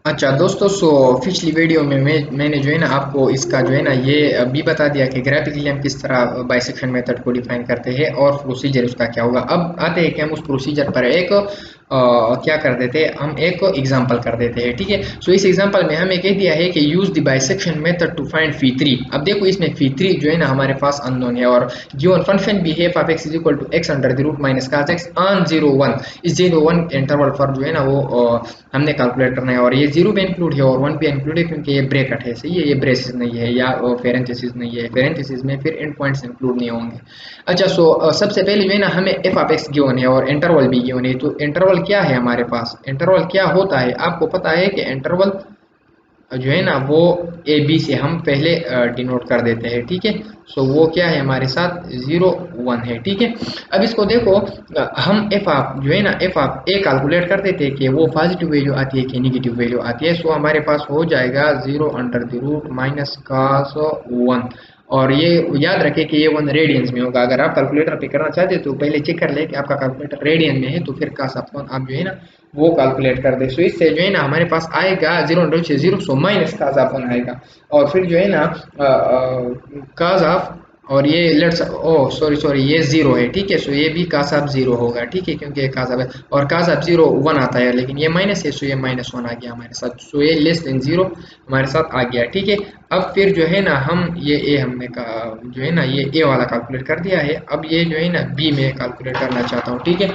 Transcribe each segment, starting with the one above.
अच्छा दोस्तों, पिछली वीडियो में मैंने जो है ना आपको इसका जो है ना ये भी बता दिया कि ग्राफिकली हम किस तरह बाइसेक्शन मेथड को डिफाइन करते हैं और प्रोसीजर उसका क्या होगा। अब आते हैं कि हम उस प्रोसीजर पर एक क्या कर देते हैं, हम एक एग्जांपल कर देते हैं। ठीक है, सो इस एग्जांपल में हमें कह दिया है कि use the bisection method to find phi three. अब देखो इसमें फी थ्री जो है ना हमारे पास अननोन है और गिवन फंक्शन भी है of x is equal to x under the root minus cos x on 0 1। इस 0 1 इंटरवल पर जो है ना वो हमने कैलकुलेट करना है और ये जीरो पे इंक्लूड है और वन पे इंक्लूड है क्योंकि ये ब्रैकेट है। सही है, ये ब्रेसेस नहीं है या पेरेंथेसिस नहीं है, पेरेंथेसिस में फिर एंड पॉइंट्स इंक्लूड नहीं होंगे। अच्छा, सबसे पहले जो है ना हमें एफ ऑफ एक्स गिवन है और इंटरवल भी गिवन है। तो इंटरवल क्या है हमारे पास, इंटरवल क्या होता है आपको पता है कि इंटरवल जो है ना वो ए बी से हम पहले डिनोट कर देते हैं। ठीक है, वो क्या है हमारे साथ 0 1 है। ठीक है, अब इसको देखो, हम एफ आप जो है ना एफ आप ए कैलकुलेट कर देते हैं कि वो पॉजिटिव वैल्यू आती है कि नेगेटिव वैल्यू आती है। हमारे पास हो जाएगा 0 under the root minus cos 1। और ये याद रखें कि ये वन रेडियंस में होगा। अगर आप कैलकुलेटर पे करना चाहते हो तो पहले चेक कर ले कि आपका कैलकुलेटर रेडियन में है, तो फिर कास अपॉन आप जो है ना वो कैलकुलेट कर दे। इससे जो है ना हमारे पास आएगा 0 से 0 माइनस काज अपन आएगा और फिर जो है ना काज ऑफ और ये लेट्स ओ सॉरी सॉरी ये जीरो है। ठीक है, ये भी काज ऑफ जीरो होगा। ठीक है, क्योंकि ये काज ऑफ है और काज ऑफ 0 1 आता है लेकिन ये माइनस है, ये -1 आ गया हमारे साथ। ये लेस देन 0 हमारे साथ आ गया। ठीक है, अब फिर जो है ना हम ये ए हमने कहा जो है ना ये ए वाला कैलकुलेट कर दिया है। अब ये जो है ना बी में कैलकुलेट करना चाहता हूँ। ठीक है,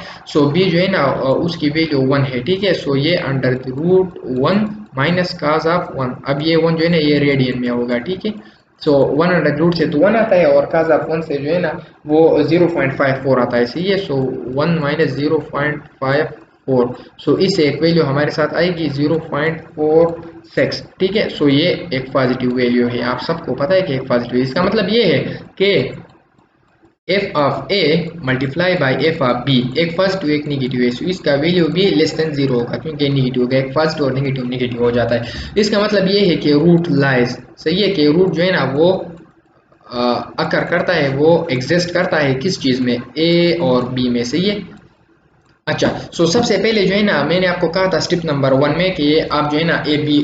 बी जो है ना उसकी वैल्यू 1 है। ठीक है, ये under the root 1 minus cos of 1। अब ये 1 जो है ना ये रेडियन में होगा। ठीक है, 1 अंडर रूट से तो 1 आता है और काज ऑफ 1 से जो है ना वो 0.54 आता है। सही है, 1 माइनस 0.54। इससे एक वैल्यू हमारे साथ आएगी 0.46। ठीक है, ये एक पॉजिटिव वैल्यू है। आप सबको पता है कि एक पॉजिटिव है, इसका मतलब ये है कि f of a multiply by f of b एक पॉजिटिव एक नेगेटिव है। इसका वैल्यू भी लेस देन 0 होगा क्योंकि नेगेटिव होगा, एक पॉजिटिव और नेगेटिव नेगेटिव हो जाता है। इसका मतलब ये है कि रूट लाइज। सही है, कि रूट जो है ना वो अकर करता है, वो एग्जिस्ट करता है किस चीज़ में, ए और बी में। सही है। अच्छा, सबसे पहले जो है ना मैंने आपको कहा था स्टेप नंबर 1 में कि आप जो है ना ए बी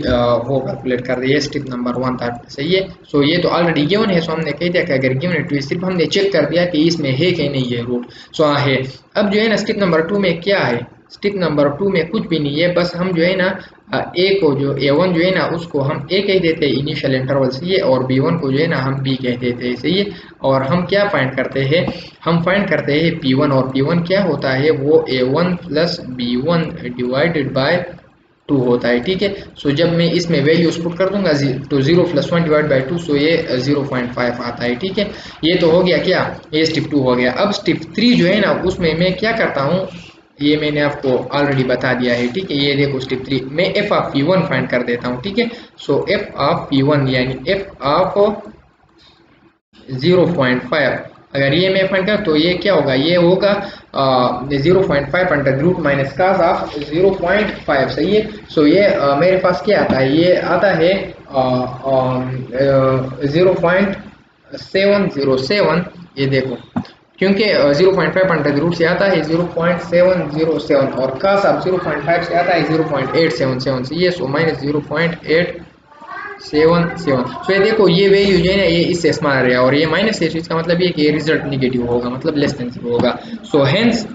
वो कैलकुलेट कर रही है, स्टेप नंबर 1 था। सही है, ये तो ऑलरेडी गिवन है। हमने कह दिया कि अगर गिवन है तो सिर्फ हमने चेक कर दिया कि इसमें है कि नहीं है रूट। हाँ है। अब जो है ना स्टेप नंबर 2 में क्या है, स्टेप नंबर 2 में कुछ भी नहीं है, बस हम जो है ना ए को जो A1 जो है ना उसको हम ए कह देते हैं इनिशियल इंटरवल। सही है, और B1 को जो है ना हम बी कह देते हैं। सही है, और हम क्या फाइंड करते हैं, हम फाइंड करते हैं P1 और P1 क्या होता है, वो A1 plus B1 divided by 2 होता है। ठीक है, जब मैं इसमें वैल्यूज पुट कर दूंगा तो 0 प्लस 1 डिवाइड बाई 2, ये 0.5 आता है। ठीक है, ये तो हो गया क्या, ये स्टेप 2 हो गया। अब स्टेप 3 जो है ना उसमें मैं क्या करता हूँ, ये मैंने आपको ऑलरेडी बता दिया है। ठीक है, ये देखो स्टेप 3 मैं एफ ऑफ P1 फाइंड कर देता हूँ। ठीक है, एफ ऑफ P1 यानी एफ ऑफ 0.5 अगर ये मैं फाइंड कर तो ये क्या होगा, ये होगा 0.5 under root minus cos of 0.5। सही है, ये मेरे पास क्या आता है, ये आता है 0.707। ये देखो क्योंकि 0.5 अंडर रूट से आता है 0.707 और कास ऑफ 0.5 से आता है 0.877। सही है, माइनस 0.877। ये देखो ये वैल्यू जो है ना ये इससे स्मॉलर है और ये माइनस है, इसका मतलब ये कि ये रिजल्ट निगेटिव होगा, मतलब लेस देन 0 होगा। हेंस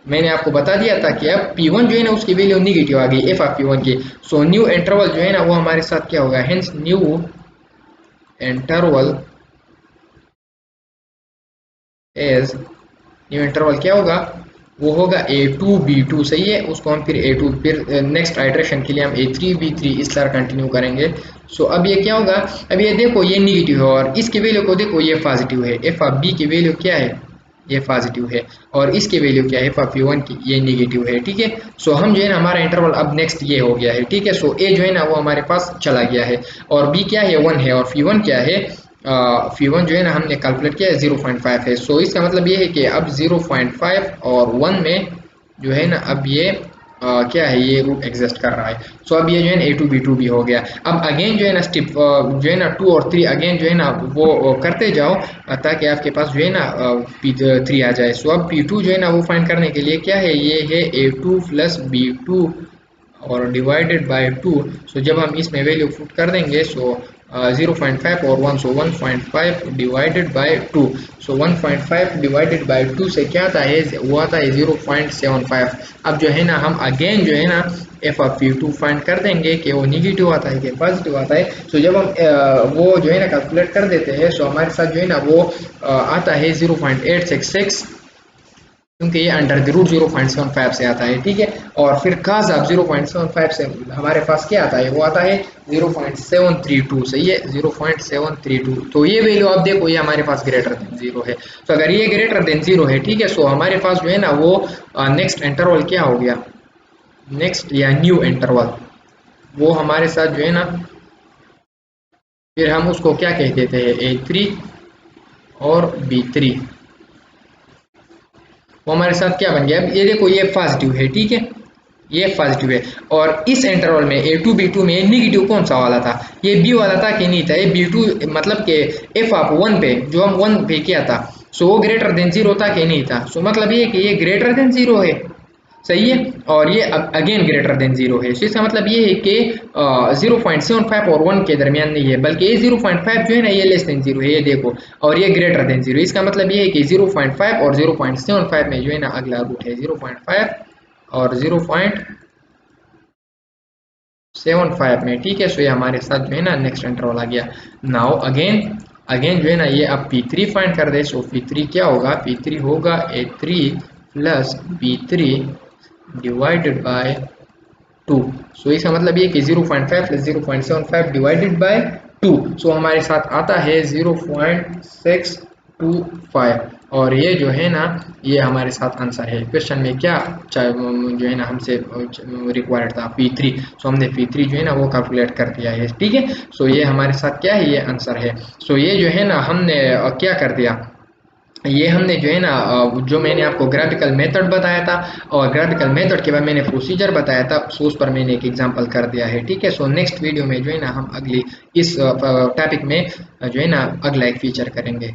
मैंने आपको बता दिया था कि अब P1 जो है ना उसकी वैल्यू निगेटिव आ गई एफ ऑफ P1 की। न्यू इंटरवल जो है ना वो हमारे साथ क्या होगा, hence new interval as new interval क्या होगा, वो होगा A2 B2। सही है, उसको हम फिर A2 फिर नेक्स्ट आइट्रेशन के लिए हम A3 B3 इस तरह कंटिन्यू करेंगे। अब ये क्या होगा, अब ये देखो ये निगेटिव है और इसकी वैल्यू को देखो ये पॉजिटिव है, एफ ऑफ बी की वैल्यू क्या है, ये पॉजिटिव है और इसकी वैल्यू क्या है एफ ऑफ P1 की, ये निगेटिव है। ठीक है, हम जो है ना हमारा इंटरवल अब नेक्स्ट ये हो गया है। ठीक है, ए जो है ना वो हमारे पास चला गया है और बी क्या है 1 है और P1 क्या है, P1 जो है ना हमने कैलकुलेट किया है 0.5 है। इसका मतलब ये है कि अब 0.5 और 1 में जो है ना अब ये क्या है, ये रूट एग्जिस्ट कर रहा है। अब ये जो है ना A2 B2 भी हो गया। अब अगेन जो है ना स्टेप जो है ना 2 और 3 अगेन जो है ना वो करते जाओ ताकि आपके पास जो है ना P3 आ जाए। अब P2 जो है ना वो फाइंड करने के लिए क्या है, ये है A2 प्लस B2 और डिवाइडेड बाय 2। सो जब हम इसमें वैल्यू पुट कर देंगे सो 0.5 और 1, सो 1.5 divided by 2। So 1.5 divided by 2 से क्या आता है, वो आता है 0.75। अब जो है ना हम अगेन जो है ना f of p to find कर देंगे कि वो निगेटिव आता है कि पॉजिटिव आता है। सो जब हम वो जो है ना कैलकुलेट कर देते हैं सो हमारे साथ जो है ना वो आता है 0.866, क्योंकि ये अंडर द रूट 0.75 से आता है, ठीक है। और फिर काज आप 0.75 से हमारे पास क्या आता है, वो आता है 0.732, सही है 0.732। तो ये वैल्यू आप देखो ये हमारे पास ग्रेटर देन जीरो है। तो अगर ये ग्रेटर देन जीरो है, ठीक है, सो हमारे पास जो है ना वो नेक्स्ट इंटरवल क्या हो गया, नेक्स्ट या न्यू इंटरवल, वो हमारे साथ जो है ना फिर हम उसको क्या कह देते हैं, A3 और B3। वो हमारे साथ क्या बन गया, अब ये देखो ये पॉजिटिव है, ठीक है, ये पॉजिटिव है। और इस इंटरवल में A2 B2 में निगेटिव कौन सा वाला था, ये बी वाला था कि नहीं था, ये B2 मतलब कि एफ आप 1 पे जो हम 1 पे किया था सो वो ग्रेटर देन जीरो था कि नहीं था। सो मतलब ये कि ये ग्रेटर देन जीरो है, सही है, और ये अगेन ग्रेटर देन जीरो है। सो इसका मतलब ये है कि 0.75 और 1 के दरमियान नहीं है, बल्कि ये 0.5 जो है ना ये लेस देन जीरो है, ये देखो, और ये ग्रेटर देन जीरो। इसका मतलब ये है कि 0.5 और 0.75 में जो है ना अगला रूट है 0.5 और 0.75 में, ठीक है। सो ये हमारे साथ जो है ना नेक्स्ट इंटरवल आ गया। नाउ अगेन अगेन जो है ना ये अब P3 फाइंड कर दे। सो P3 क्या होगा, P3 होगा A3 plus B3 divided by 2। सो इसका मतलब ये कि 0.5 प्लस 0.75 डिवाइडेड बाय 2। सो हमारे साथ आता है 0.625, और ये जो है ना ये हमारे साथ आंसर है। क्वेश्चन में क्या जो है ना हमसे रिक्वायर्ड था P3, सो हमने P3 जो है ना वो कैलकुलेट कर दिया है, ठीक है। सो ये हमारे साथ क्या है, ये आंसर है। सो ये जो है ना हमने क्या कर दिया, ये हमने जो है ना जो मैंने आपको ग्राफिकल मेथड बताया था और ग्राफिकल मेथड के बाद मैंने प्रोसीजर बताया था, सो उस पर मैंने एक एग्जांपल कर दिया है, ठीक है। सो नेक्स्ट वीडियो में जो है ना हम अगली इस टॉपिक में जो है ना अगला एक फीचर करेंगे।